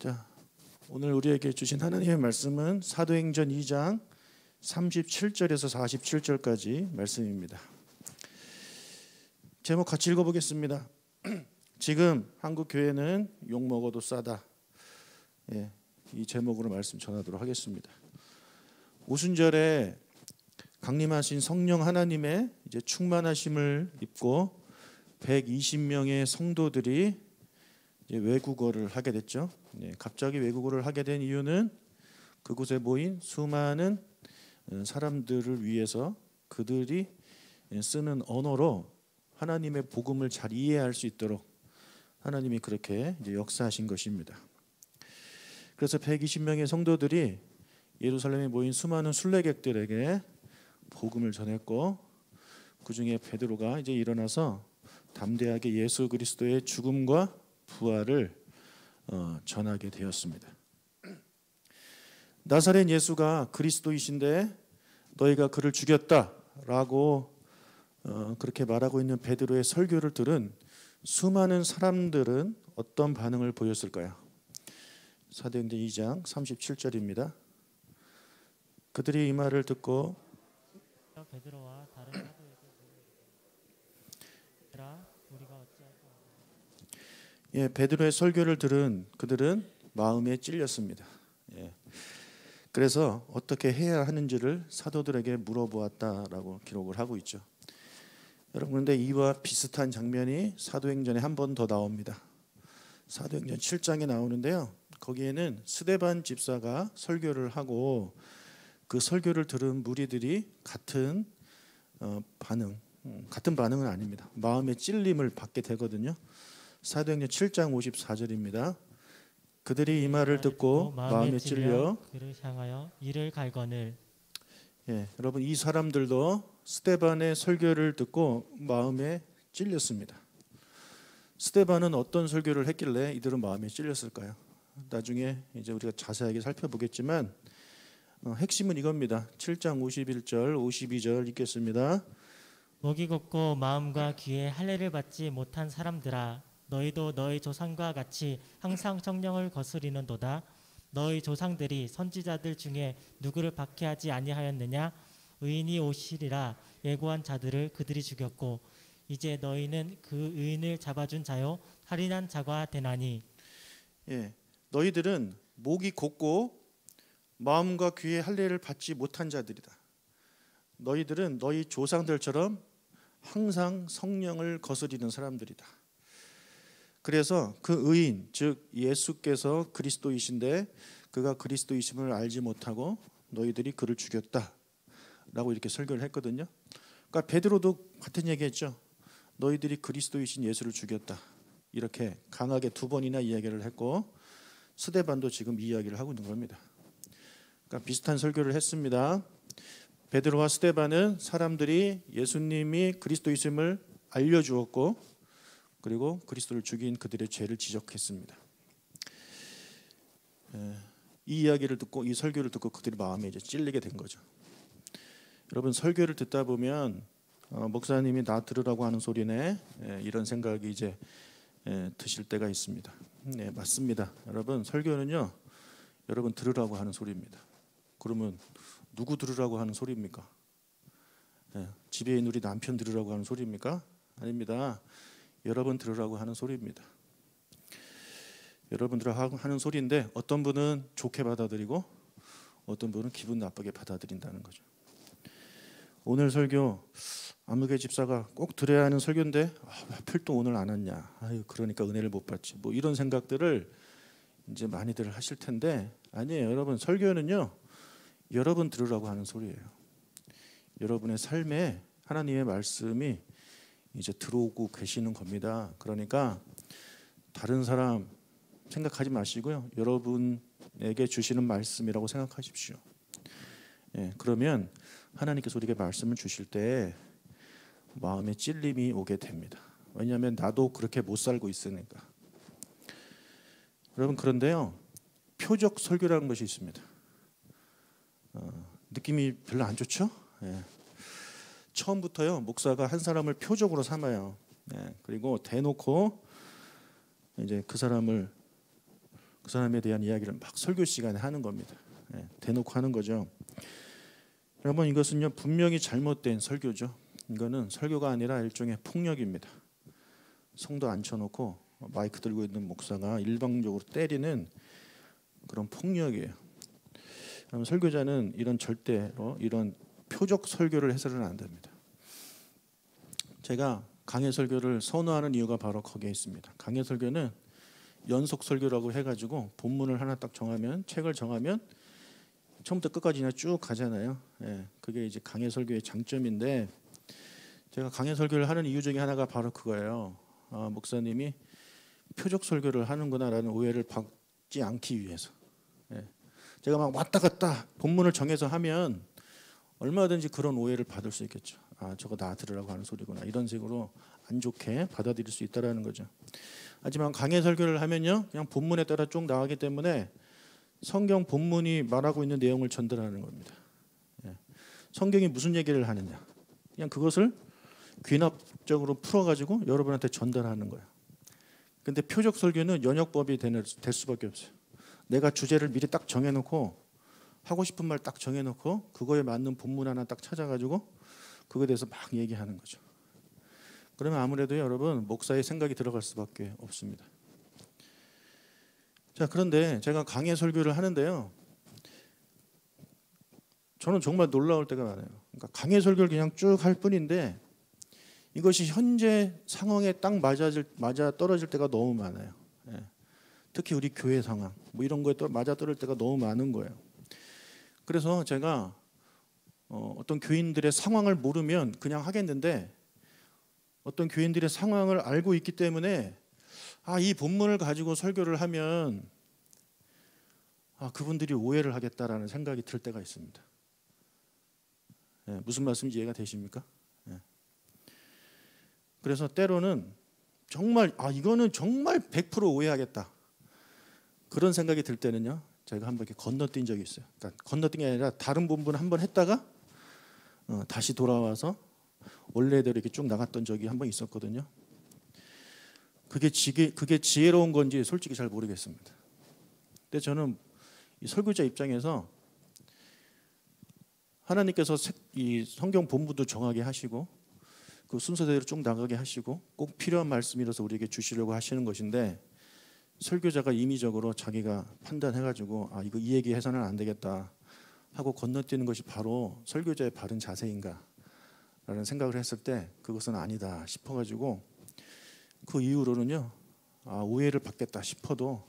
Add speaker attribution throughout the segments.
Speaker 1: 자, 오늘 우리에게 주신 하나님의 말씀은 사도행전 2장 37절에서 47절까지 말씀입니다. 제목 같이 읽어보겠습니다. 지금 한국 교회는 욕 먹어도 싸다. 이 제목으로 말씀 전하도록 하겠습니다. 오순절에 강림하신 성령 하나님의 이제 충만하심을 입고 120명의 성도들이 이제 외국어를 하게 됐죠. 갑자기 외국어를 하게 된 이유는 그곳에 모인 수많은 사람들을 위해서 그들이 쓰는 언어로 하나님의 복음을 잘 이해할 수 있도록 하나님이 그렇게 이제 역사하신 것입니다. 그래서 120명의 성도들이 예루살렘에 모인 수많은 순례객들에게 복음을 전했고, 그 중에 베드로가 이제 일어나서 담대하게 예수 그리스도의 죽음과 부활을 전하게 되었습니다. 나사렛 예수가 그리스도이신데 너희가 그를 죽였다라고 그렇게 말하고 있는 베드로의 설교를 들은 수많은 사람들은 어떤 반응을 보였을까요? 사도행전 2장 37절입니다. 그들이 이 말을 듣고
Speaker 2: 베드로와 다른 사도에게 우리가 어찌할까?
Speaker 1: 베드로의 설교를 들은 그들은 마음에 찔렸습니다. 그래서 어떻게 해야 하는지를 사도들에게 물어보았다라고 기록을 하고 있죠. 여러분, 그런데 이와 비슷한 장면이 사도행전에 한 번 더 나옵니다. 사도행전 7장에 나오는데요. 거기에는 스데반 집사가 설교를 하고 그 설교를 들은 무리들이 같은 반응은 아닙니다. 마음의 찔림을 받게 되거든요. 사도행전 7장 54절입니다. 그들이 이 말을 듣고 마음에 찔려
Speaker 2: 그를 향하여 이를 갈거늘.
Speaker 1: 여러분, 이 사람들도 스데반의 설교를 듣고 마음에 찔렸습니다. 스데반은 어떤 설교를 했길래 이들은 마음에 찔렸을까요? 나중에 이제 우리가 자세하게 살펴보겠지만 핵심은 이겁니다. 7장 51절 52절 읽겠습니다.
Speaker 2: 목이 곱고 마음과 귀에 할례를 받지 못한 사람들아, 너희도 너희 조상과 같이 항상 성령을 거스리는도다. 너희 조상들이 선지자들 중에 누구를 박해하지 아니하였느냐? 의인이 오시리라 예고한 자들을 그들이 죽였고, 이제 너희는 그 의인을 잡아준 자요 살인한 자가 되나니.
Speaker 1: 너희들은 목이 곱고 마음과 귀에 할례를 받지 못한 자들이다. 너희들은 너희 조상들처럼 항상 성령을 거스리는 사람들이다. 그래서 그 의인, 즉 예수께서 그리스도이신데 그가 그리스도이심을 알지 못하고 너희들이 그를 죽였다라고 이렇게 설교를 했거든요. 그러니까 베드로도 같은 얘기했죠. 너희들이 그리스도이신 예수를 죽였다. 이렇게 강하게 두 번이나 이야기를 했고, 스데반도 지금 이야기를 하고 있는 겁니다. 그러니까 비슷한 설교를 했습니다. 베드로와 스데반은 사람들이 예수님이 그리스도이심을 알려주었고, 그리고 그리스도를 죽인 그들의 죄를 지적했습니다. 이 이야기를 듣고, 이 설교를 듣고 그들이 마음에 이제 찔리게 된 거죠. 여러분, 설교를 듣다 보면 목사님이 나 들으라고 하는 소리네, 이런 생각이 이제 드실 때가 있습니다. 맞습니다. 여러분, 설교는요, 여러분 들으라고 하는 소리입니다. 그러면 누구 들으라고 하는 소리입니까? 집에 있는 우리 남편 들으라고 하는 소리입니까? 아닙니다. 여러분 들으라고 하는 소리입니다. 여러분 들으라고 하는 소리인데, 어떤 분은 좋게 받아들이고 어떤 분은 기분 나쁘게 받아들인다는 거죠. 오늘 설교 아무개 집사가 꼭 들어야 하는 설교인데 하필 또 오늘 안 왔냐, 그러니까 은혜를 못 받지, 뭐 이런 생각들을 이제 많이들 하실 텐데, 아니에요. 여러분, 설교는요 여러분 들으라고 하는 소리예요. 여러분의 삶에 하나님의 말씀이 이제 들어오고 계시는 겁니다. 그러니까 다른 사람 생각하지 마시고요, 여러분에게 주시는 말씀이라고 생각하십시오. 그러면 하나님께서 우리에게 말씀을 주실 때 마음에 찔림이 오게 됩니다. 왜냐하면 나도 그렇게 못 살고 있으니까. 여러분, 그런데요, 표적 설교라는 것이 있습니다. 느낌이 별로 안 좋죠? 처음부터요, 목사가 한 사람을 표적으로 삼아요. 그리고 대놓고 이제 그 사람을 그 사람에 대한 이야기를 막 설교 시간에 하는 겁니다. 대놓고 하는 거죠. 여러분, 이것은요 분명히 잘못된 설교죠. 이거는 설교가 아니라 일종의 폭력입니다. 성도 앉혀놓고 마이크 들고 있는 목사가 일방적으로 때리는 그런 폭력이에요. 설교자는 절대로 이런 표적 설교를 해서는 안 됩니다. 제가 강해 설교를 선호하는 이유가 바로 거기에 있습니다. 강해 설교는 연속 설교라고 해가지고 본문을 하나 딱 정하면, 책을 정하면 처음부터 끝까지 그냥 쭉 가잖아요. 그게 이제 강해 설교의 장점인데, 제가 강해 설교를 하는 이유 중에 하나가 바로 그거예요. 목사님이 표적 설교를 하는구나라는 오해를 받지 않기 위해서. 제가 막 왔다 갔다 본문을 정해서 하면 얼마든지 그런 오해를 받을 수 있겠죠. 저거 나 들으라고 하는 소리구나, 이런 식으로 안 좋게 받아들일 수 있다라는 거죠. 하지만 강해 설교를 하면요 그냥 본문에 따라 쭉 나가기 때문에 성경 본문이 말하고 있는 내용을 전달하는 겁니다. 성경이 무슨 얘기를 하느냐, 그냥 그것을 귀납적으로 풀어가지고 여러분한테 전달하는 거예요. 근데 표적 설교는 연역법이 될 수밖에 없어요. 내가 주제를 미리 딱 정해놓고 하고 싶은 말 딱 정해놓고 그거에 맞는 본문 하나 딱 찾아가지고 그거에 대해서 막 얘기하는 거죠. 그러면 아무래도 여러분 목사의 생각이 들어갈 수밖에 없습니다. 자, 그런데 제가 강해 설교를 하는데요, 저는 정말 놀라울 때가 많아요. 그러니까 강해 설교를 그냥 쭉 할 뿐인데 이것이 현재 상황에 딱 맞아 떨어질 때가 너무 많아요. 특히 우리 교회 상황 이런 거에 또 맞아 떨어질 때가 너무 많은 거예요. 그래서 제가 어떤 교인들의 상황을 모르면 그냥 하겠는데, 어떤 교인들의 상황을 알고 있기 때문에 이 본문을 가지고 설교를 하면 그분들이 오해를 하겠다라는 생각이 들 때가 있습니다. 무슨 말씀인지 이해가 되십니까? 그래서 때로는 정말 이거는 정말 100% 오해하겠다, 그런 생각이 들 때는요 제가 한번 이렇게 건너뛴 적이 있어요. 그러니까 건너뛴 게 아니라 다른 본분 한번 했다가 다시 돌아와서 원래대로 이렇게 쭉 나갔던 적이 한번 있었거든요. 그게 지혜로운 건지 솔직히 잘 모르겠습니다. 근데 저는 이 설교자 입장에서 하나님께서 이 성경 본문도 정하게 하시고 그 순서대로 쭉 나가게 하시고 꼭 필요한 말씀이라서 우리에게 주시려고 하시는 것인데, 설교자가 임의적으로 자기가 판단해가지고 이거 이 얘기 해서는 안 되겠다 하고 건너뛰는 것이 바로 설교자의 바른 자세인가 라는 생각을 했을 때 그것은 아니다 싶어가지고, 그 이후로는요 오해를 받겠다 싶어도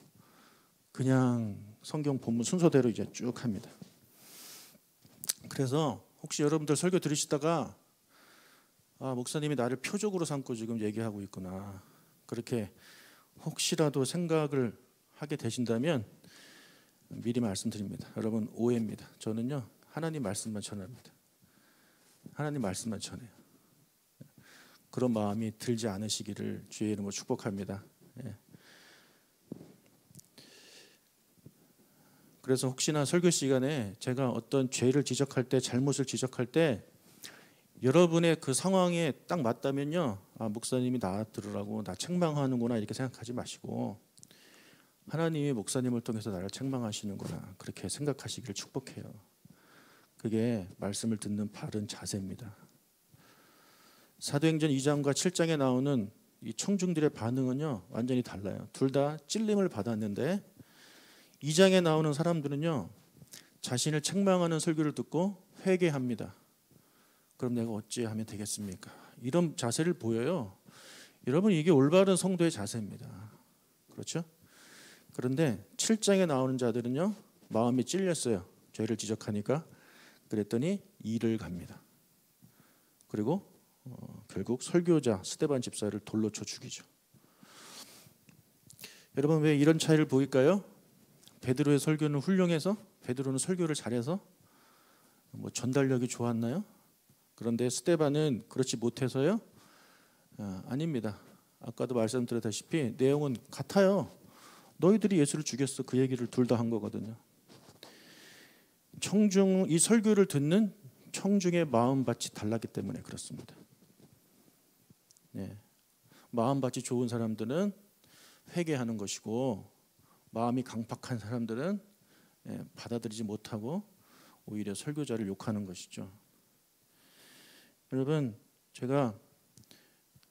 Speaker 1: 그냥 성경 본문 순서대로 이제 쭉 합니다. 그래서 혹시 여러분들 설교 들으시다가 목사님이 나를 표적으로 삼고 지금 얘기하고 있구나, 그렇게 혹시라도 생각을 하게 되신다면 미리 말씀드립니다. 여러분, 오해입니다. 저는요 하나님 말씀만 전합니다. 하나님 말씀만 전해요. 그런 마음이 들지 않으시기를 주의 이름으로 축복합니다. 그래서 혹시나 설교 시간에 제가 어떤 죄를 지적할 때, 잘못을 지적할 때 여러분의 그 상황에 딱 맞다면요 목사님이 나 들으라고 나 책망하는구나 이렇게 생각하지 마시고, 하나님이 목사님을 통해서 나를 책망하시는구나 그렇게 생각하시기를 축복해요. 그게 말씀을 듣는 바른 자세입니다. 사도행전 2장과 7장에 나오는 이 청중들의 반응은요 완전히 달라요. 둘 다 찔림을 받았는데 2장에 나오는 사람들은요 자신을 책망하는 설교를 듣고 회개합니다. 그럼 내가 어찌하면 되겠습니까? 이런 자세를 보여요. 여러분, 이게 올바른 성도의 자세입니다. 그렇죠? 그런데 7장에 나오는 자들은요 마음이 찔렸어요. 죄를 지적하니까. 그랬더니 일을 갑니다. 그리고 결국 설교자 스데반 집사를 돌로 쳐 죽이죠. 여러분, 왜 이런 차이를 보일까요? 베드로의 설교는 훌륭해서, 베드로는 설교를 잘해서 전달력이 좋았나요? 그런데 스데반은 그렇지 못해서요? 아닙니다. 아까도 말씀드렸다시피 내용은 같아요. 너희들이 예수를 죽였어, 그 얘기를 둘 다 한 거거든요. 이 설교를 듣는 청중의 마음밭이 달랐기 때문에 그렇습니다. 마음밭이 좋은 사람들은 회개하는 것이고, 마음이 강팍한 사람들은 받아들이지 못하고 오히려 설교자를 욕하는 것이죠. 여러분, 제가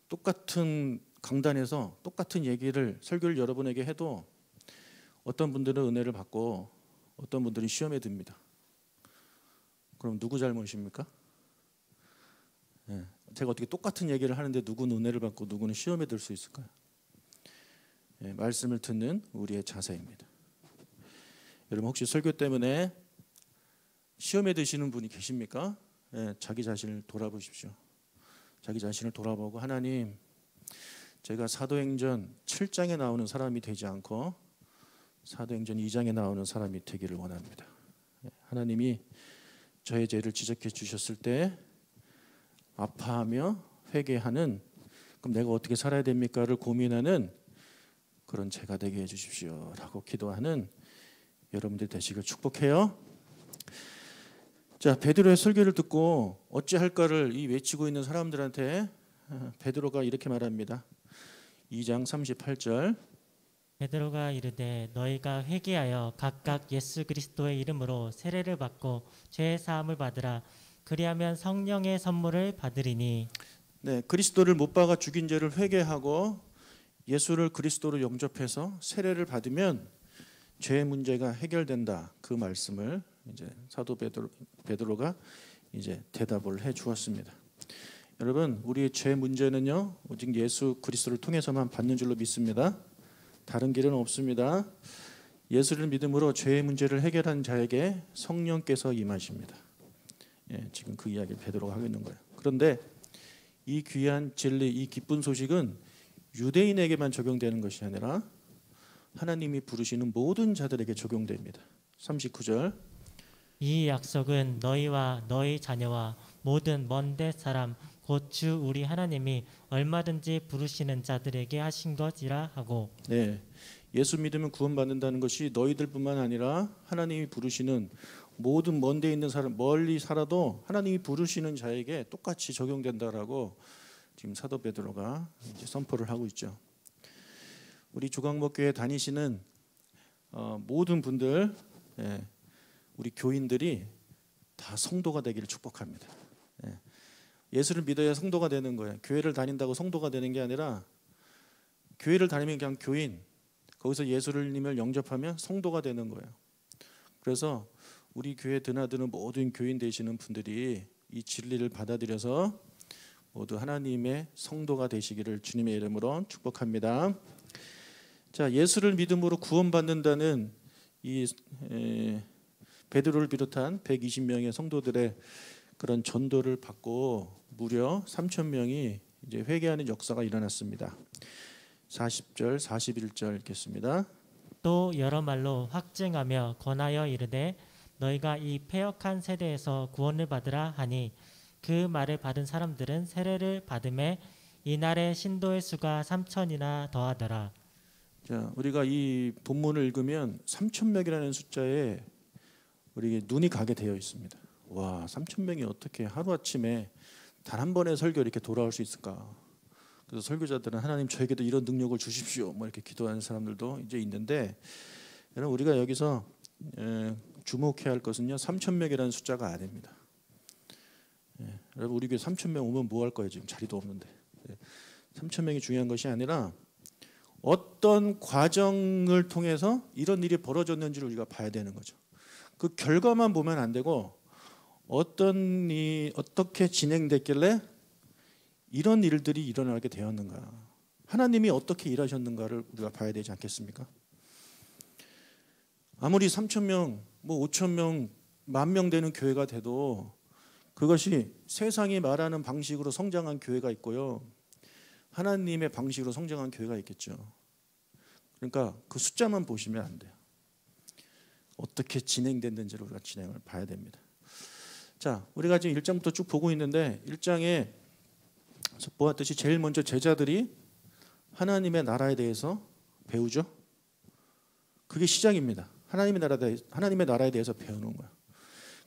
Speaker 1: 똑같은 강단에서 똑같은 얘기를 설교를 여러분에게 해도 어떤 분들은 은혜를 받고 어떤 분들은 시험에 듭니다. 그럼 누구 잘못입니까? 제가 어떻게 똑같은 얘기를 하는데 누구는 은혜를 받고 누구는 시험에 들 수 있을까요? 말씀을 듣는 우리의 자세입니다. 여러분, 혹시 설교 때문에 시험에 드시는 분이 계십니까? 자기 자신을 돌아보십시오. 자기 자신을 돌아보고, 하나님, 제가 사도행전 7장에 나오는 사람이 되지 않고 사도행전 2장에 나오는 사람이 되기를 원합니다. 하나님이 저의 죄를 지적해 주셨을 때 아파하며 회개하는, 그럼 내가 어떻게 살아야 됩니까를 고민하는 그런 제가 되게 해주십시오 라고 기도하는 여러분들 되시길 축복해요. 자, 베드로의 설교를 듣고 어찌할까를 외치고 있는 사람들한테 베드로가 이렇게 말합니다. 2장 38절.
Speaker 2: 베드로가 이르되 너희가 회개하여 각각 예수 그리스도의 이름으로 세례를 받고 죄 사함을 받으라. 그리하면 성령의 선물을 받으리니.
Speaker 1: 네, 그리스도를 못 박아 죽인 죄를 회개하고 예수를 그리스도로 영접해서 세례를 받으면 죄의 문제가 해결된다. 그 말씀을 이제 사도 베드로가 이제 대답을 해 주었습니다. 여러분, 우리의 죄 문제는요, 오직 예수 그리스도를 통해서만 받는 줄로 믿습니다. 다른 길은 없습니다. 예수를 믿음으로 죄의 문제를 해결한 자에게 성령께서 임하십니다. 지금 그 이야기를 베드로가 하고 있는 거예요. 그런데 이 귀한 진리, 이 기쁜 소식은 유대인에게만 적용되는 것이 아니라 하나님이 부르시는 모든 자들에게 적용됩니다. 39절.
Speaker 2: 이 약속은 너희와 너희 자녀와 모든 먼데 사람 곧 주 우리 하나님이 얼마든지 부르시는 자들에게 하신 것이라 하고.
Speaker 1: 네, 예수 믿으면 구원받는다는 것이 너희들뿐만 아니라 하나님이 부르시는 모든 먼데 있는 사람, 멀리 살아도 하나님이 부르시는 자에게 똑같이 적용된다라고 지금 사도 베드로가 이제 선포를 하고 있죠. 우리 조강목교회 다니시는 모든 분들, 우리 교인들이 다 성도가 되기를 축복합니다. 예수를 믿어야 성도가 되는 거예요. 교회를 다닌다고 성도가 되는 게 아니라 교회를 다니면 그냥 교인, 거기서 예수님을 영접하면 성도가 되는 거예요. 그래서 우리 교회에 드나드는 모든 교인 되시는 분들이 이 진리를 받아들여서 모두 하나님의 성도가 되시기를 주님의 이름으로 축복합니다. 자, 예수를 믿음으로 구원받는다는 이 베드로를 비롯한 120명의 성도들의 그런 전도를 받고 무려 3,000명이 이제 회개하는 역사가 일어났습니다. 40절, 41절 읽겠습니다.
Speaker 2: 또 여러 말로 확증하며 권하여 이르되 너희가 이 패역한 세대에서 구원을 받으라 하니 그 말을 받은 사람들은 세례를 받음에 이날의 신도의 수가 3,000이나 더하더라.
Speaker 1: 자, 우리가 이 본문을 읽으면 3,000명이라는 숫자에 우리 눈이 가게 되어 있습니다. 와, 3,000명이 어떻게 하루아침에 단 한 번의 설교 이렇게 돌아올 수 있을까? 그래서 설교자들은 하나님 저에게도 이런 능력을 주십시오. 뭐 이렇게 기도하는 사람들도 이제 있는데, 여러분 우리가 여기서 주목해야 할 것은요, 3,000명이라는 숫자가 아닙니다. 여러분 우리 교회 3,000명 오면 뭐 할 거예요? 지금 자리도 없는데. 3,000명이 중요한 것이 아니라 어떤 과정을 통해서 이런 일이 벌어졌는지를 우리가 봐야 되는 거죠. 그 결과만 보면 안 되고 어떻게 진행됐길래 이런 일들이 일어나게 되었는가, 하나님이 어떻게 일하셨는가를 우리가 봐야 되지 않겠습니까? 아무리 3,000명, 뭐 5,000명, 10,000명 되는 교회가 돼도 그것이 세상이 말하는 방식으로 성장한 교회가 있고요, 하나님의 방식으로 성장한 교회가 있겠죠. 그러니까 그 숫자만 보시면 안 돼요. 어떻게 진행됐는지를 우리가 진행을 봐야 됩니다. 자, 우리가 지금 1장부터 쭉 보고 있는데 1장에 보았듯이 제일 먼저 제자들이 하나님의 나라에 대해서 배우죠. 그게 시작입니다. 하나님의 나라에 대해서 배우는 거예요.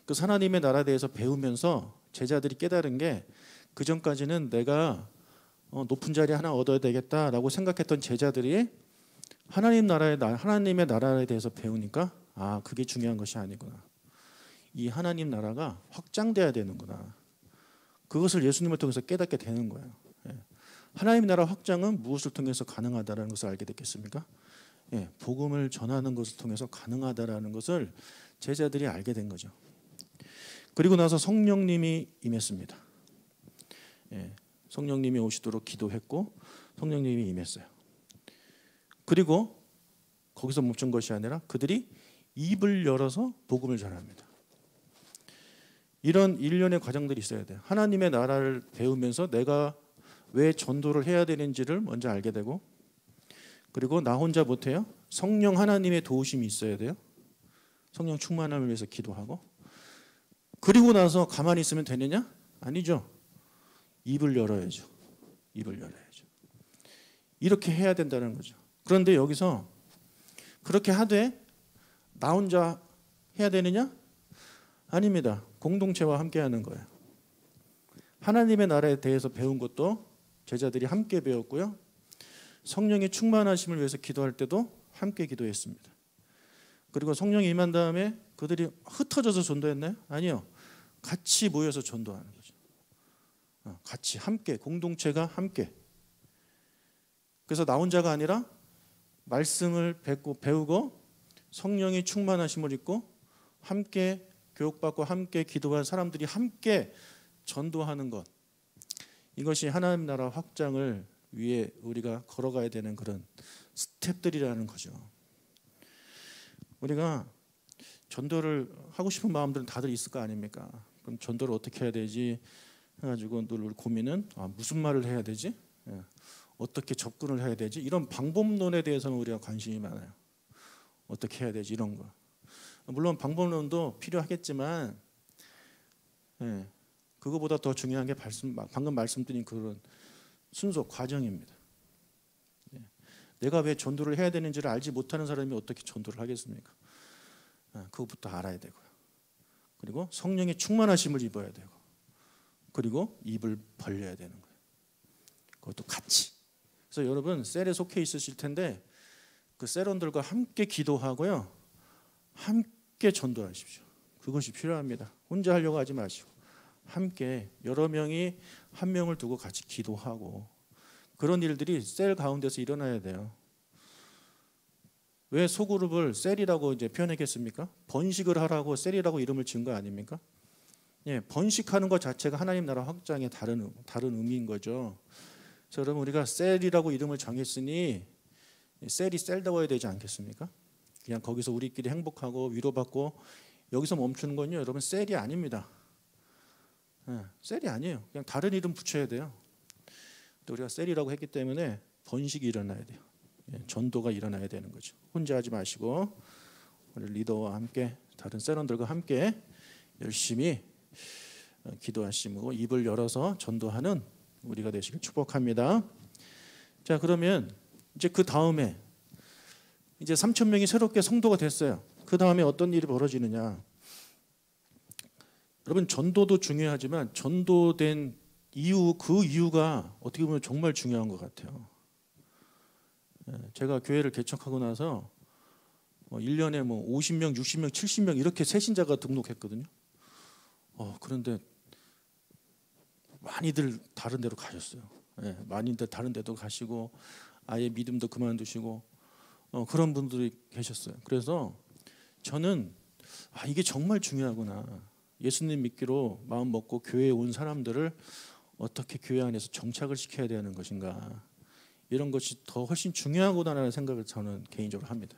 Speaker 1: 그 하나님의 나라에 대해서 배우면서 제자들이 깨달은 게, 그 전까지는 내가 높은 자리 하나 얻어야 되겠다라고 생각했던 제자들이 하나님의 나라에 대해서 배우니까 그게 중요한 것이 아니구나. 이 하나님 나라가 확장돼야 되는구나. 그것을 예수님을 통해서 깨닫게 되는 거예요. 예. 하나님 나라 확장은 무엇을 통해서 가능하다는 것을 알게 됐겠습니까? 예, 복음을 전하는 것을 통해서 가능하다라는 것을 제자들이 알게 된 거죠. 그리고 나서 성령님이 임했습니다. 예, 성령님이 오시도록 기도했고 성령님이 임했어요. 그리고 거기서 멈춘 것이 아니라 그들이 입을 열어서 복음을 전합니다. 이런 일련의 과정들이 있어야 돼요. 하나님의 나라를 배우면서 내가 왜 전도를 해야 되는지를 먼저 알게 되고, 그리고 나 혼자 못해요. 성령 하나님의 도우심이 있어야 돼요. 성령 충만함을 위해서 기도하고, 그리고 나서 가만히 있으면 되느냐? 아니죠. 입을 열어야죠. 입을 열어야죠. 이렇게 해야 된다는 거죠. 그런데 여기서 그렇게 하되 나 혼자 해야 되느냐? 아닙니다. 공동체와 함께 하는 거예요. 하나님의 나라에 대해서 배운 것도 제자들이 함께 배웠고요. 성령의 충만하심을 위해서 기도할 때도 함께 기도했습니다. 그리고 성령이 임한 다음에 그들이 흩어져서 전도했나요? 아니요. 같이 모여서 전도하는 거죠. 같이 함께, 공동체가 함께. 그래서 나 혼자가 아니라 말씀을 배우고 성령의 충만하심을 입고 함께 교육받고 함께 기도한 사람들이 함께 전도하는 것, 이것이 하나님 나라 확장을 위해 우리가 걸어가야 되는 그런 스텝들이라는 거죠. 우리가 전도를 하고 싶은 마음들은 다들 있을 거 아닙니까? 그럼 전도를 어떻게 해야 되지 해가지고 늘 고민은 무슨 말을 해야 되지? 어떻게 접근을 해야 되지? 이런 방법론에 대해서는 우리가 관심이 많아요. 어떻게 해야 되지? 이런 거. 물론 방법론도 필요하겠지만 그거보다 더 중요한 게 방금 말씀드린 그런 순서 과정입니다. 내가 왜 전도를 해야 되는지를 알지 못하는 사람이 어떻게 전도를 하겠습니까? 그것부터 알아야 되고요. 그리고 성령의 충만하심을 입어야 되고, 그리고 입을 벌려야 되는 거예요. 그것도 같이. 그래서 여러분 셀에 속해 있으실 텐데 그 셀원들과 함께 기도하고요, 함께 전도하십시오. 그것이 필요합니다. 혼자 하려고 하지 마시고 함께 여러 명이 한 명을 두고 같이 기도하고, 그런 일들이 셀 가운데서 일어나야 돼요. 왜 소그룹을 셀이라고 이제 표현했겠습니까? 번식을 하라고 셀이라고 이름을 지은 거 아닙니까? 예, 번식하는 것 자체가 하나님 나라 확장의 다른 의미인 거죠. 그래서 여러분 우리가 셀이라고 이름을 정했으니 셀이 셀다워야 되지 않겠습니까? 그냥 거기서 우리끼리 행복하고 위로받고 여기서 멈추는 건요, 여러분 셀이 아닙니다. 셀이 아니에요. 그냥 다른 이름 붙여야 돼요. 또 우리가 셀이라고 했기 때문에 번식이 일어나야 돼요. 전도가 일어나야 되는 거죠. 혼자 하지 마시고 우리 리더와 함께 다른 셀원들과 함께 열심히 기도하시고 입을 열어서 전도하는 우리가 되시길 축복합니다. 자, 그러면 이제 그 다음에 이제 3,000명이 새롭게 성도가 됐어요. 그 다음에 어떤 일이 벌어지느냐? 여러분 전도도 중요하지만 전도된 이유, 그 이유가 어떻게 보면 정말 중요한 것 같아요. 제가 교회를 개척하고 나서 1년에 50명, 60명, 70명 이렇게 새신자가 등록했거든요. 그런데 많이들 다른 데로 가셨어요. 많이들 다른 데도 가시고 아예 믿음도 그만두시고 그런 분들이 계셨어요. 그래서 저는 이게 정말 중요하구나. 예수님 믿기로 마음 먹고 교회에 온 사람들을 어떻게 교회 안에서 정착을 시켜야 되는 것인가, 이런 것이 더 훨씬 중요하구나라는 생각을 저는 개인적으로 합니다.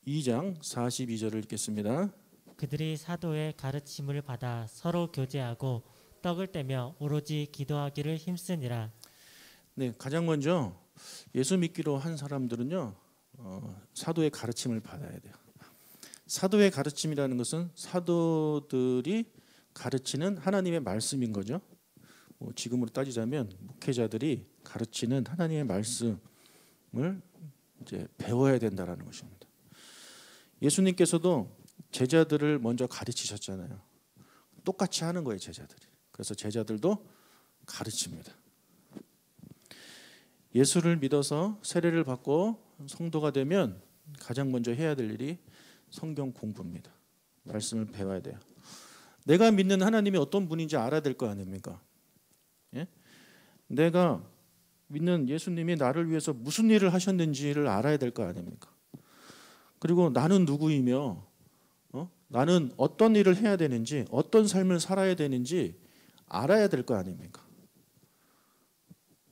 Speaker 1: 2장 42절을 읽겠습니다.
Speaker 2: 그들이 사도의 가르침을 받아 서로 교제하고 떡을 떼며 오로지 기도하기를 힘쓰니라.
Speaker 1: 네, 가장 먼저 예수 믿기로 한 사람들은요, 사도의 가르침을 받아야 돼요. 사도의 가르침이라는 것은 사도들이 가르치는 하나님의 말씀인 거죠. 지금으로 따지자면 목회자들이 가르치는 하나님의 말씀을 이제 배워야 된다라는 것입니다. 예수님께서도 제자들을 먼저 가르치셨잖아요. 똑같이 하는 거예요, 제자들이. 그래서 제자들도 가르칩니다. 예수를 믿어서 세례를 받고 성도가 되면 가장 먼저 해야 될 일이 성경 공부입니다. 말씀을 배워야 돼요. 내가 믿는 하나님이 어떤 분인지 알아야 될 거 아닙니까? 예? 내가 믿는 예수님이 나를 위해서 무슨 일을 하셨는지를 알아야 될 거 아닙니까? 그리고 나는 누구이며 나는 어떤 일을 해야 되는지, 어떤 삶을 살아야 되는지 알아야 될 거 아닙니까?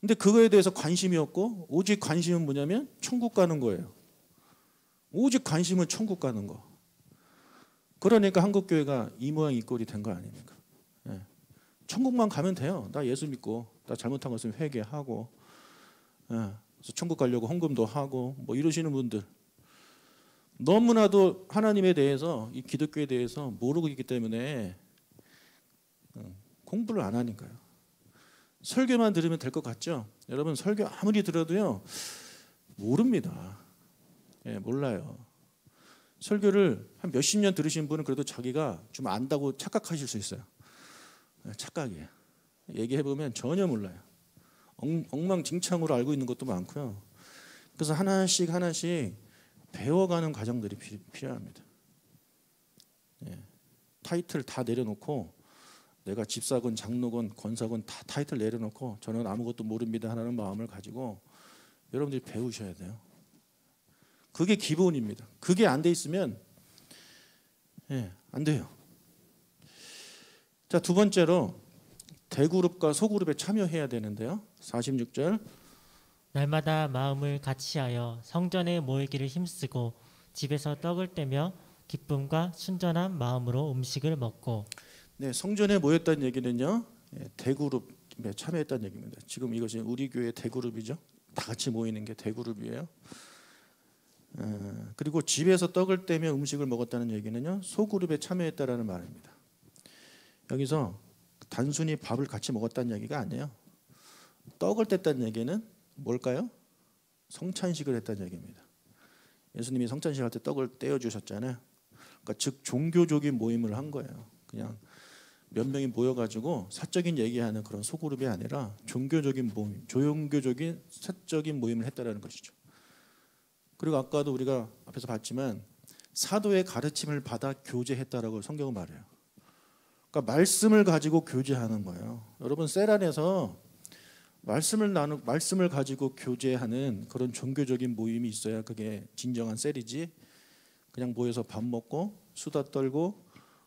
Speaker 1: 근데 그거에 대해서 관심이 없고 오직 관심은 뭐냐면 천국 가는 거예요. 오직 관심은 천국 가는 거. 그러니까 한국교회가 이 모양 이 꼴이 된 거 아닙니까? 예. 천국만 가면 돼요. 나 예수 믿고 나 잘못한 것은 회개하고 그래서 천국 가려고 헌금도 하고 뭐 이러시는 분들 너무나도 하나님에 대해서 이 기독교에 대해서 모르고 있기 때문에 공부를 안 하니까요. 설교만 들으면 될 것 같죠? 여러분 설교 아무리 들어도요 모릅니다. 예, 몰라요. 설교를 한 몇십 년 들으신 분은 그래도 자기가 좀 안다고 착각하실 수 있어요. 착각이에요. 얘기해보면 전혀 몰라요. 엉망진창으로 알고 있는 것도 많고요. 그래서 하나씩 배워가는 과정들이 필요합니다. 예. 타이틀 다 내려놓고 내가 집사건 장로건 권사건 다 타이틀 내려놓고 저는 아무것도 모릅니다 하는 마음을 가지고 여러분들이 배우셔야 돼요. 그게 기본입니다. 그게 안 돼 있으면 안 돼요. 자, 두 번째로 대그룹과 소그룹에 참여해야 되는데요. 46절
Speaker 2: 날마다 마음을 같이하여 성전에 모이기를 힘쓰고 집에서 떡을 떼며 기쁨과 순전한 마음으로 음식을 먹고.
Speaker 1: 네, 성전에 모였다는 얘기는요. 대그룹에 참여했다는 얘기입니다. 지금 이것이 우리 교회 대그룹이죠. 다 같이 모이는 게 대그룹이에요. 그리고 집에서 떡을 떼며 음식을 먹었다는 얘기는요. 소그룹에 참여했다라는 말입니다. 여기서 단순히 밥을 같이 먹었다는 얘기가 아니에요. 떡을 뗐다는 얘기는 뭘까요? 성찬식을 했다는 얘기입니다. 예수님이 성찬식 할 때 떡을 떼어 주셨잖아요. 그러니까 즉 종교적인 모임을 한 거예요. 그냥 몇 명이 모여가지고 사적인 얘기하는 그런 소그룹이 아니라 종교적인 모임, 조용교적인 사적인 모임을 했다라는 것이죠. 그리고 아까도 우리가 앞에서 봤지만 사도의 가르침을 받아 교제했다라고 성경은 말해요. 그러니까 말씀을 가지고 교제하는 거예요. 여러분 셀 안에서 말씀을 가지고 교제하는 그런 종교적인 모임이 있어야 그게 진정한 셀이지. 그냥 모여서 밥 먹고 수다 떨고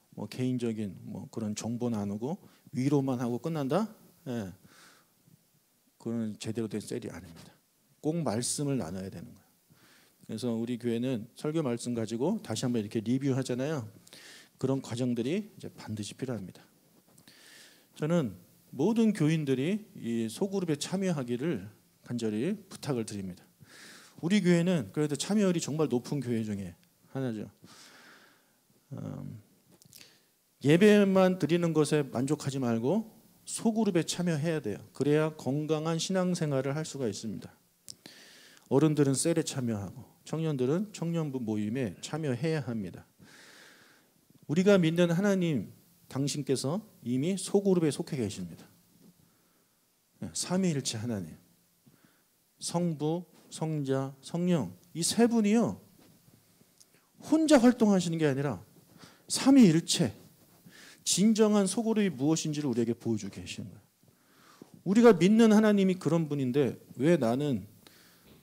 Speaker 1: 뭐 개인적인 뭐 그런 정보 나누고 위로만 하고 끝난다? 예. 그건 제대로 된 셀이 아닙니다. 꼭 말씀을 나눠야 되는 거예요. 그래서 우리 교회는 설교 말씀 가지고 다시 한번 이렇게 리뷰하잖아요. 그런 과정들이 이제 반드시 필요합니다. 저는 모든 교인들이 이 소그룹에 참여하기를 간절히 부탁을 드립니다. 우리 교회는 그래도 참여율이 정말 높은 교회 중에 하나죠. 예배만 드리는 것에 만족하지 말고 소그룹에 참여해야 돼요. 그래야 건강한 신앙생활을 할 수가 있습니다. 어른들은 셀에 참여하고 청년들은 청년부 모임에 참여해야 합니다. 우리가 믿는 하나님 당신께서 이미 소그룹에 속해 계십니다. 삼위일체 하나님, 성부, 성자, 성령 이 세 분이요 혼자 활동하시는 게 아니라 삼위일체 진정한 소그룹이 무엇인지를 우리에게 보여주고 계시는 거예요. 우리가 믿는 하나님이 그런 분인데 왜 나는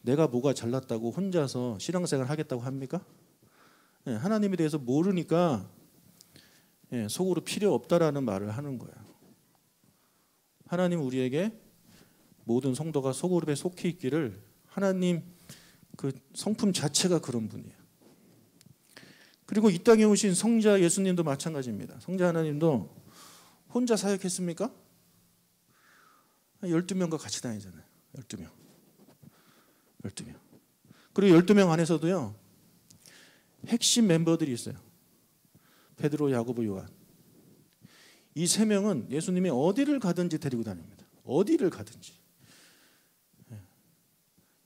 Speaker 1: 내가 뭐가 잘났다고 혼자서 신앙생활 하겠다고 합니까? 하나님에 대해서 모르니까 소그룹 필요 없다라는 말을 하는 거예요. 하나님 우리에게 모든 성도가 소그룹에 속해 있기를 하나님 그 성품 자체가 그런 분이에요. 그리고 이 땅에 오신 성자 예수님도 마찬가지입니다. 성자 하나님도 혼자 사역했습니까? 12명과 같이 다니잖아요. 12명. 그리고 12명 안에서도요. 핵심 멤버들이 있어요. 베드로, 야고보, 요한. 이 세 명은 예수님이 어디를 가든지 데리고 다닙니다. 어디를 가든지.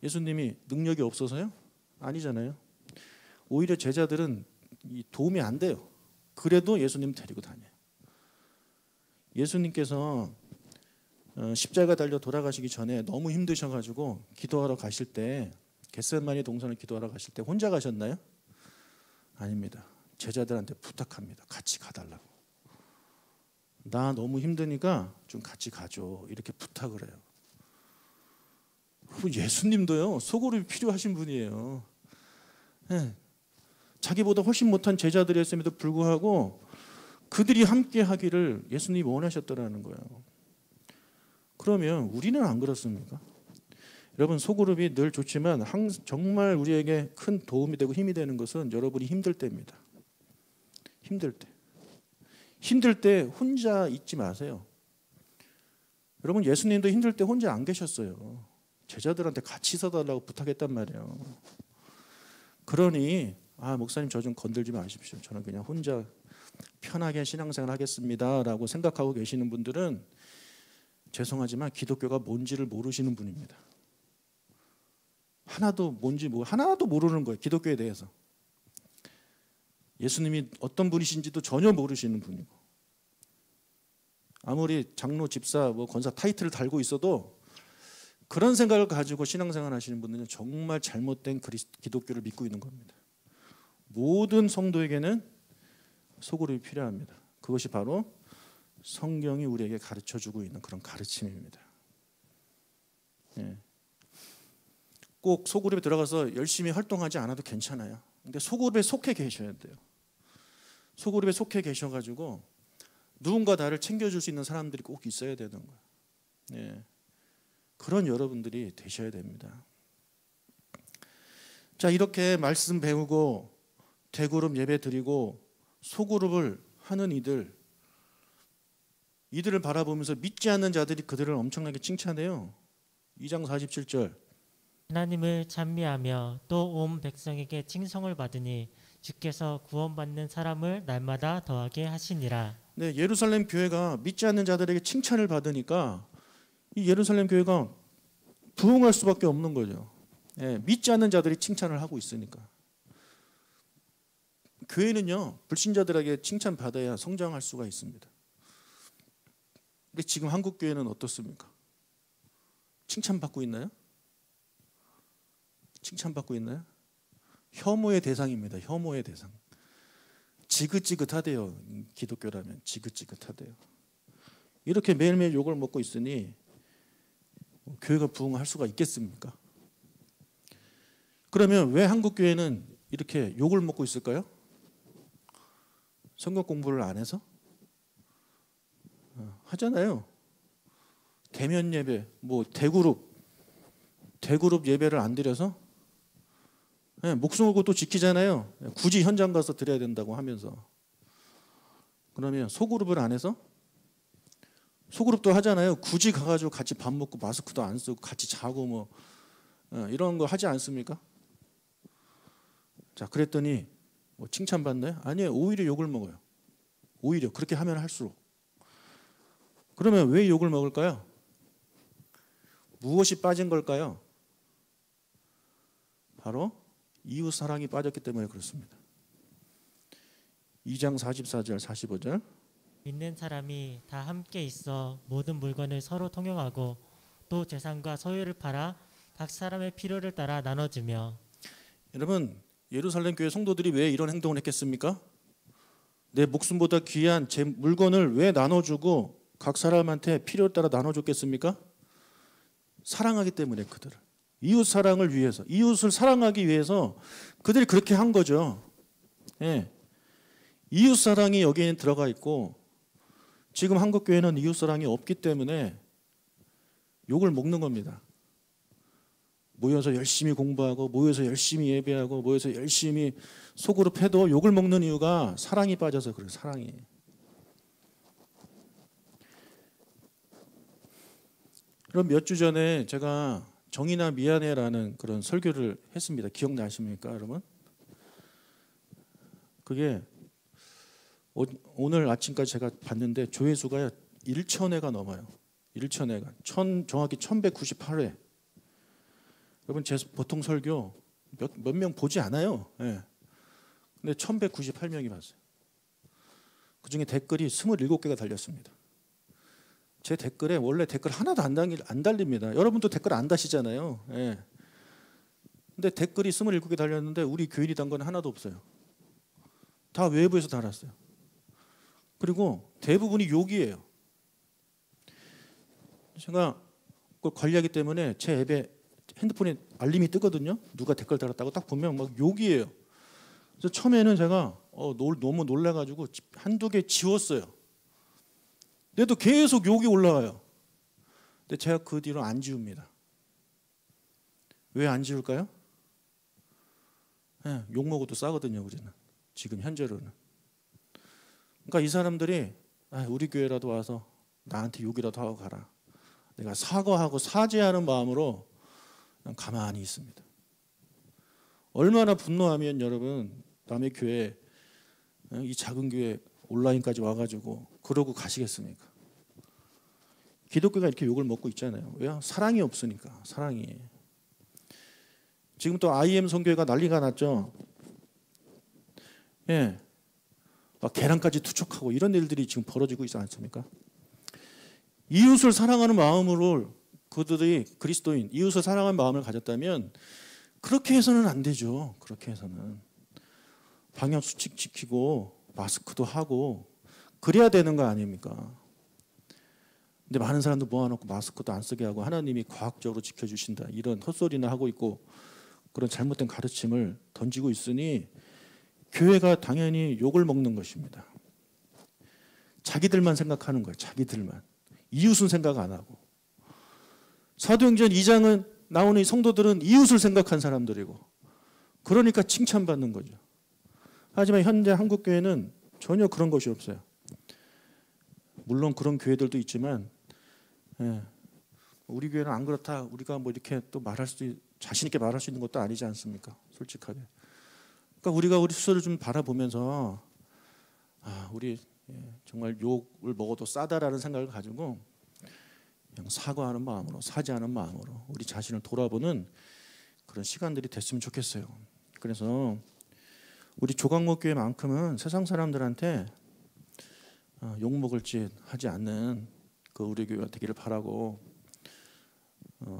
Speaker 1: 예수님이 능력이 없어서요? 아니잖아요. 오히려 제자들은 도움이 안 돼요. 그래도 예수님 데리고 다녀요. 예수님께서 십자가 달려 돌아가시기 전에 너무 힘드셔가지고 기도하러 가실 때, 겟세마니 동산을 기도하러 가실 때 혼자 가셨나요? 아닙니다. 제자들한테 부탁합니다. 같이 가달라고. 나 너무 힘드니까 좀 같이 가줘, 이렇게 부탁을 해요. 예수님도요, 소그룹이 필요하신 분이에요. 네. 자기보다 훨씬 못한 제자들이었음에도 불구하고 그들이 함께 하기를 예수님이 원하셨더라는 거예요. 그러면 우리는 안 그렇습니까? 여러분, 소그룹이 늘 좋지만 정말 우리에게 큰 도움이 되고 힘이 되는 것은 여러분이 힘들 때입니다. 힘들 때 혼자 있지 마세요. 여러분, 예수님도 힘들 때 혼자 안 계셨어요. 제자들한테 같이 서달라고 부탁했단 말이에요. 그러니 목사님 저 좀 건들지 마십시오. 저는 그냥 혼자 편하게 신앙생활 하겠습니다 라고 생각하고 계시는 분들은 죄송하지만 기독교가 뭔지를 모르시는 분입니다. 하나도 모르는 거예요. 기독교에 대해서. 예수님이 어떤 분이신지도 전혀 모르시는 분이고, 아무리 장로, 집사, 권사 타이틀을 달고 있어도 그런 생각을 가지고 신앙생활 하시는 분들은 정말 잘못된 기독교를 믿고 있는 겁니다. 모든 성도에게는 소그룹이 필요합니다. 그것이 바로 성경이 우리에게 가르쳐주고 있는 그런 가르침입니다. 예. 꼭 소그룹에 들어가서 열심히 활동하지 않아도 괜찮아요. 근데 소그룹에 속해 계셔야 돼요. 소그룹에 속해 계셔가지고 누군가 나를 챙겨줄 수 있는 사람들이 꼭 있어야 되는 거예요. 예. 그런 여러분들이 되셔야 됩니다. 자, 이렇게 말씀 배우고 대그룹 예배 드리고 소그룹을 하는 이들을 바라보면서 믿지 않는 자들이 그들을 엄청나게 칭찬해요. 2장 47절.
Speaker 2: 하나님을 찬미하며 또 온 백성에게 칭송을 받으니 주께서 구원받는 사람을 날마다 더하게 하시니라.
Speaker 1: 네, 예루살렘 교회가 믿지 않는 자들에게 칭찬을 받으니까 이 예루살렘 교회가 부흥할 수밖에 없는 거죠. 예, 믿지 않는 자들이 칭찬을 하고 있으니까. 교회는요, 불신자들에게 칭찬받아야 성장할 수가 있습니다. 근데 지금 한국 교회는 어떻습니까? 칭찬받고 있나요? 칭찬받고 있나요? 혐오의 대상입니다. 혐오의 대상. 지긋지긋하대요. 기독교라면 지긋지긋하대요. 이렇게 매일매일 욕을 먹고 있으니 교회가 부흥할 수가 있겠습니까? 그러면 왜 한국 교회는 이렇게 욕을 먹고 있을까요? 성경 공부를 안 해서? 하잖아요. 대면 예배, 대그룹 예배를 안 드려서 목숨 걸고 또 지키잖아요. 굳이 현장 가서 드려야 된다고 하면서. 그러면 소그룹을 안 해서? 소그룹도 하잖아요. 굳이 가가지고 같이 밥 먹고 마스크도 안 쓰고 같이 자고 이런 거 하지 않습니까? 자, 그랬더니 칭찬받나요? 아니에요. 오히려 욕을 먹어요. 오히려 그렇게 하면 할수록. 그러면 왜 욕을 먹을까요? 무엇이 빠진 걸까요? 바로 이웃 사랑이 빠졌기 때문에 그렇습니다. 2장 44절 45절.
Speaker 2: 믿는 사람이 다 함께 있어 모든 물건을 서로 통용하고 또 재산과 소유를 팔아 각 사람의 필요를 따라 나눠주며.
Speaker 1: 여러분, 예루살렘 교회 성도들이 왜 이런 행동을 했겠습니까? 내 목숨보다 귀한 제 물건을 왜 나눠주고 각 사람한테 필요에 따라 나눠줬겠습니까? 사랑하기 때문에 그들을. 이웃 사랑을 위해서, 이웃을 사랑하기 위해서 그들이 그렇게 한 거죠. 예. 이웃 사랑이 여기에 들어가 있고 지금 한국 교회는 이웃 사랑이 없기 때문에 욕을 먹는 겁니다. 모여서 열심히 공부하고 모여서 열심히 예배하고 모여서 열심히 소그룹 해도 욕을 먹는 이유가 사랑이 빠져서 그래요. 사랑이. 그럼 몇 주 전에 제가 정의나 미안해라는 그런 설교를 했습니다. 기억나십니까, 여러분? 그게 오늘 아침까지 제가 봤는데 조회수가 1,000회가 넘어요. 1,000회가. 정확히 1,198회. 여러분, 제 보통 설교 몇 명 보지 않아요. 예. 근데 1,198명이 봤어요. 그중에 댓글이 27개가 달렸습니다. 제 댓글에 원래 댓글 하나도 안 달립니다. 여러분도 댓글 안 다시잖아요. 예. 근데 댓글이 27개 달렸는데 우리 교인이 단 건 하나도 없어요. 다 외부에서 달았어요. 그리고 대부분이 욕이에요. 제가 그걸 관리하기 때문에 제 앱에 핸드폰에 알림이 뜨거든요. 누가 댓글 달았다고 딱 보면 막 욕이에요. 그래서 처음에는 제가 너무 놀라가지고 한두 개 지웠어요. 근데도 계속 욕이 올라와요. 근데 제가 그 뒤로 안 지웁니다. 왜 안 지울까요? 네, 욕 먹어도 싸거든요, 우리는. 지금 현재로는. 그러니까 이 사람들이 우리 교회라도 와서 나한테 욕이라도 하고 가라. 내가 사과하고 사죄하는 마음으로 그냥 가만히 있습니다. 얼마나 분노하면 여러분 남의 교회, 이 작은 교회 온라인까지 와가지고 그러고 가시겠습니까? 기독교가 이렇게 욕을 먹고 있잖아요. 왜요? 사랑이 없으니까. 사랑이. 지금 또 IM 선교회가 난리가 났죠. 예, 막 계란까지 투척하고 이런 일들이 지금 벌어지고 있지 않습니까? 이웃을 사랑하는 마음으로 그들이 그리스도인, 이웃을 사랑하는 마음을 가졌다면 그렇게 해서는 안 되죠. 그렇게 해서는 방역 수칙 지키고 마스크도 하고 그래야 되는 거 아닙니까? 근데 많은 사람들 모아놓고 마스크도 안 쓰게 하고 하나님이 과학적으로 지켜주신다 이런 헛소리나 하고 있고 그런 잘못된 가르침을 던지고 있으니 교회가 당연히 욕을 먹는 것입니다. 자기들만 생각하는 거예요. 자기들만. 이웃은 생각 안 하고. 사도행전 2장은 나오는 성도들은 이웃을 생각한 사람들이고 그러니까 칭찬받는 거죠. 하지만 현재 한국 교회는 전혀 그런 것이 없어요. 물론 그런 교회들도 있지만 우리 교회는 안 그렇다. 우리가 뭐 이렇게 또 자신 있게 말할 수 있는 것도 아니지 않습니까? 솔직하게. 그러니까 우리가 우리 스스로를 좀 바라보면서 우리 정말 욕을 먹어도 싸다라는 생각을 가지고 그냥 사과하는 마음으로 사죄하는 마음으로 우리 자신을 돌아보는 그런 시간들이 됐으면 좋겠어요. 그래서 우리 조각목 교회만큼은 세상 사람들한테 욕먹을 짓 하지 않는 그 우리 교회가 되기를 바라고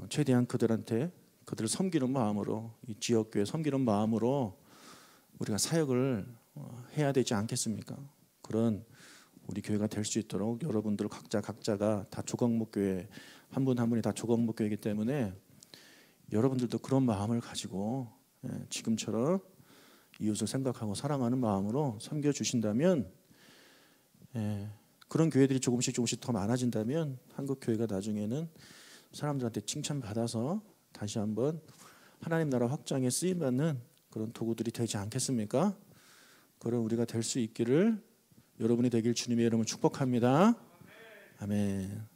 Speaker 1: 최대한 그들을 섬기는 마음으로 이 지역교회 섬기는 마음으로 우리가 사역을 해야 되지 않겠습니까? 그런 우리 교회가 될 수 있도록 여러분들 각자가 다 조각목교회 한 분 한 분이 다 조각목교회이기 때문에 여러분들도 그런 마음을 가지고 지금처럼 이웃을 생각하고 사랑하는 마음으로 섬겨주신다면 그런 교회들이 조금씩 더 많아진다면 한국 교회가 나중에는 사람들한테 칭찬받아서 다시 한번 하나님 나라 확장에 쓰임받는 그런 도구들이 되지 않겠습니까? 그런 우리가 될 수 있기를 여러분이 되길 주님의 이름으로 축복합니다. 아멘.